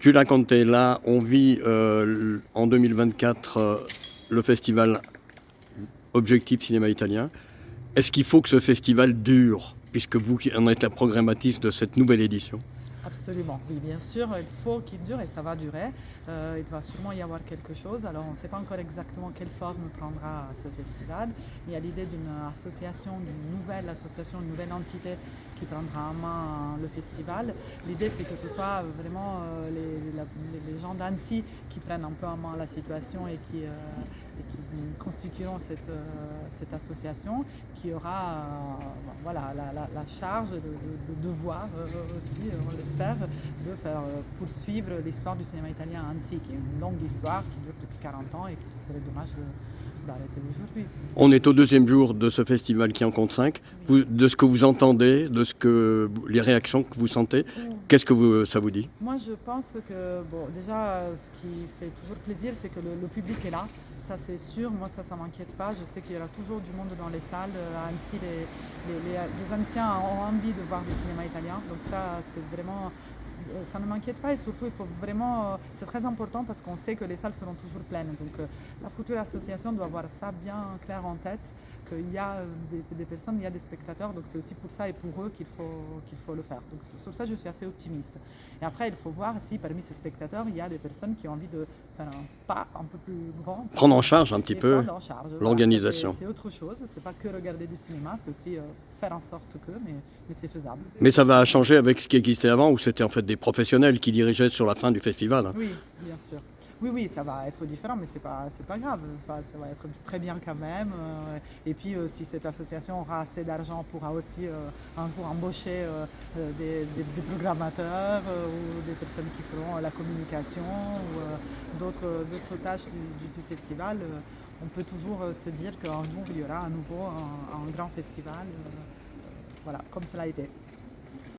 Julia Conte, là, on vit en 2024 le festival Objectif Cinéma Italien. Est-ce qu'il faut que ce festival dure, puisque vous en êtes la programmatrice de cette nouvelle édition? Absolument, oui, bien sûr, il faut qu'il dure et ça va durer. Il va sûrement y avoir quelque chose. Alors, on ne sait pas encore exactement quelle forme prendra ce festival. Il y a l'idée d'une association, d'une nouvelle association, une nouvelle entité qui prendra en main le festival. L'idée, c'est que ce soit vraiment les gens d'Annecy qui prennent un peu en main la situation et qui constitueront cette association qui aura voilà, la charge de devoir aussi, on l'espère, de faire poursuivre l'histoire du cinéma italien à Annecy, qui est une longue histoire qui dure depuis 40 ans et que ce serait dommage d'arrêter aujourd'hui. On est au deuxième jour de ce festival qui en compte 5. De ce que vous entendez, les réactions que vous sentez, qu'est-ce que ça vous dit? Moi, je pense que, bon, déjà, ce qui fait toujours plaisir, c'est que le public est là. Ça, c'est sûr. Moi, ça m'inquiète pas. Je sais qu'il y aura toujours du monde dans les salles. À Annecy, les anciens ont envie de voir du cinéma italien. Donc ça, c'est vraiment, ça ne m'inquiète pas. Et surtout, il faut vraiment, c'est très important parce qu'on sait que les salles seront toujours pleines. Donc la future association doit avoir ça bien clair en tête. Il y a des personnes, il y a des spectateurs, donc c'est aussi pour ça et pour eux qu'il faut le faire. Donc sur ça, je suis assez optimiste. Et après, il faut voir si parmi ces spectateurs, il y a des personnes qui ont envie de faire un pas un peu plus grand. Prendre en charge un petit peu l'organisation. Voilà, c'est autre chose, c'est pas que regarder du cinéma, c'est aussi faire en sorte que, mais c'est faisable. Mais ça va changer avec ce qui existait avant, où c'était en fait des professionnels qui dirigeaient sur la fin du festival. Oui, bien sûr. Oui, ça va être différent, mais c'est pas grave. Enfin, ça va être très bien quand même. Et puis, si cette association aura assez d'argent, on pourra aussi un jour embaucher des programmateurs ou des personnes qui feront la communication ou d'autres tâches du festival. On peut toujours se dire qu'un jour, il y aura à nouveau un grand festival, voilà, comme cela a été.